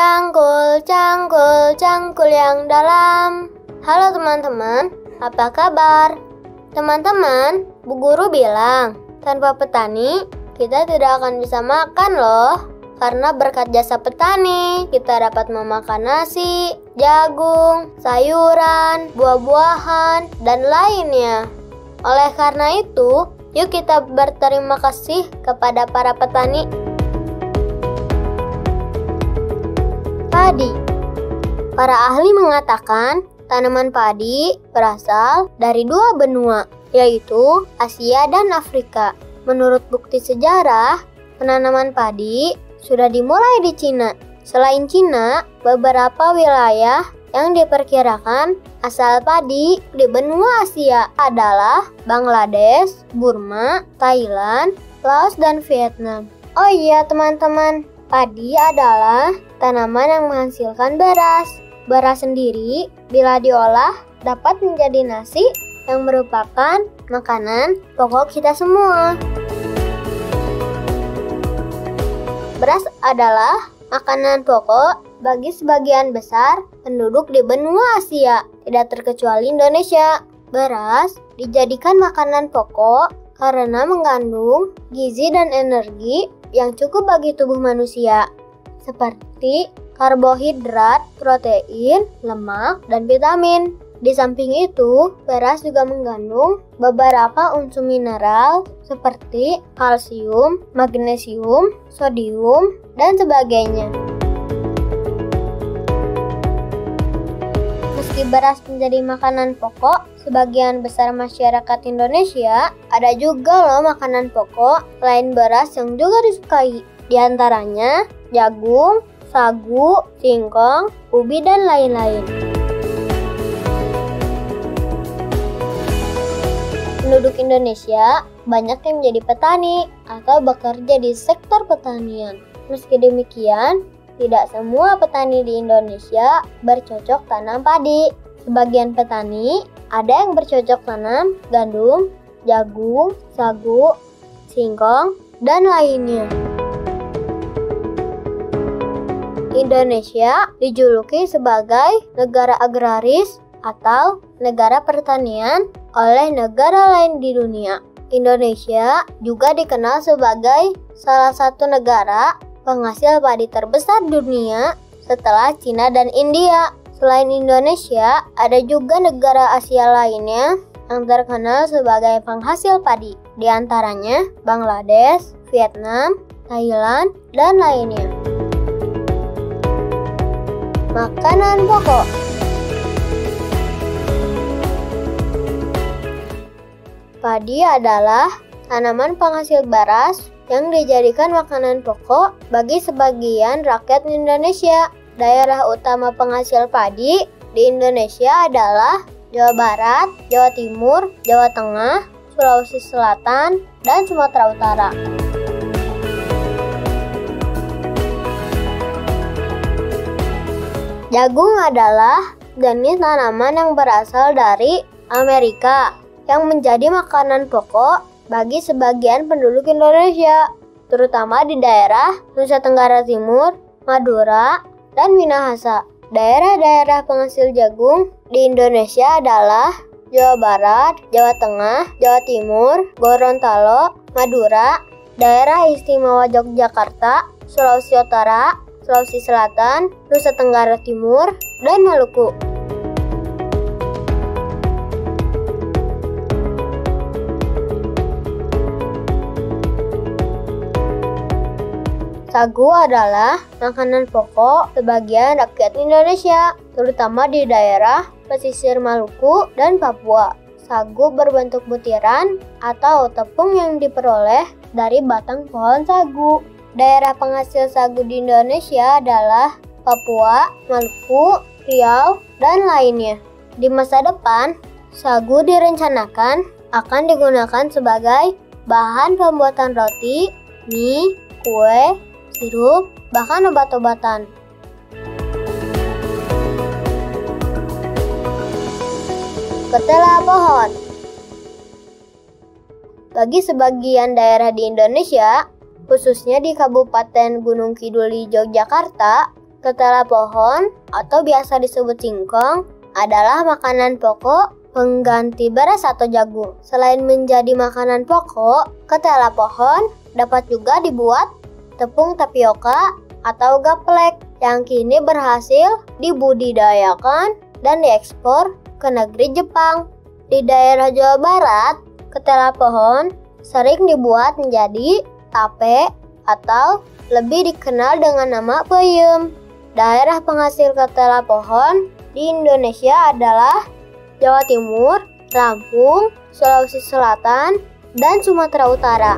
Cangkul, cangkul, cangkul yang dalam. Halo teman-teman, apa kabar? Teman-teman, Bu Guru bilang, tanpa petani, kita tidak akan bisa makan loh. Karena berkat jasa petani, kita dapat memakan nasi, jagung, sayuran, buah-buahan, dan lainnya. Oleh karena itu, yuk kita berterima kasih kepada para petani. Padi. Para ahli mengatakan tanaman padi berasal dari dua benua, yaitu Asia dan Afrika. Menurut bukti sejarah, penanaman padi sudah dimulai di Cina. Selain Cina, beberapa wilayah yang diperkirakan asal padi di benua Asia adalah Bangladesh, Burma, Thailand, Laos, dan Vietnam. Oh iya teman-teman, padi adalah tanaman yang menghasilkan beras. Beras sendiri bila diolah dapat menjadi nasi yang merupakan makanan pokok kita semua. Beras adalah makanan pokok bagi sebagian besar penduduk di benua Asia, tidak terkecuali Indonesia. Beras dijadikan makanan pokok karena mengandung gizi dan energi yang cukup bagi tubuh manusia, seperti karbohidrat, protein, lemak, dan vitamin. Di samping itu, beras juga mengandung beberapa unsur mineral seperti kalsium, magnesium, sodium, dan sebagainya. Meski beras menjadi makanan pokok, sebagian besar masyarakat Indonesia ada juga loh makanan pokok lain beras yang juga disukai. Di antaranya jagung, sagu, singkong, ubi, dan lain-lain. Penduduk Indonesia banyak yang menjadi petani atau bekerja di sektor pertanian. Meski demikian, tidak semua petani di Indonesia bercocok tanam padi. Sebagian petani ada yang bercocok tanam gandum, jagung, sagu, singkong, dan lainnya. Indonesia dijuluki sebagai negara agraris atau negara pertanian oleh negara lain di dunia. Indonesia juga dikenal sebagai salah satu negara penghasil padi terbesar dunia setelah Cina dan India. Selain Indonesia, ada juga negara Asia lainnya yang terkenal sebagai penghasil padi, di antaranya Bangladesh, Vietnam, Thailand, dan lainnya. Makanan pokok. Padi adalah tanaman penghasil beras yang dijadikan makanan pokok bagi sebagian rakyat Indonesia. Daerah utama penghasil padi di Indonesia adalah Jawa Barat, Jawa Timur, Jawa Tengah, Sulawesi Selatan, dan Sumatera Utara. Jagung adalah jenis tanaman yang berasal dari Amerika yang menjadi makanan pokok bagi sebagian penduduk Indonesia, terutama di daerah Nusa Tenggara Timur, Madura, dan Minahasa. Daerah-daerah penghasil jagung di Indonesia adalah Jawa Barat, Jawa Tengah, Jawa Timur, Gorontalo, Madura, Daerah Istimewa Yogyakarta, Sulawesi Utara, Sulawesi Selatan, Nusa Tenggara Timur, dan Maluku. Sagu adalah makanan pokok sebagian rakyat Indonesia, terutama di daerah pesisir Maluku dan Papua. Sagu berbentuk butiran atau tepung yang diperoleh dari batang pohon sagu. Daerah penghasil sagu di Indonesia adalah Papua, Maluku, Riau, dan lainnya. Di masa depan, sagu direncanakan akan digunakan sebagai bahan pembuatan roti, mie, kue, sirup, bahkan obat-obatan. Ketela pohon. Bagi sebagian daerah di Indonesia, khususnya di Kabupaten Gunung Kidul di Yogyakarta, Ketela pohon atau biasa disebut singkong adalah makanan pokok pengganti beras atau jagung. Selain menjadi makanan pokok, ketela pohon dapat juga dibuat tepung tapioka atau gaplek yang kini berhasil dibudidayakan dan diekspor ke negeri Jepang. Di daerah Jawa Barat, ketela pohon sering dibuat menjadi tape atau lebih dikenal dengan nama peyem. Daerah penghasil ketela pohon di Indonesia adalah Jawa Timur, Lampung, Sulawesi Selatan, dan Sumatera Utara.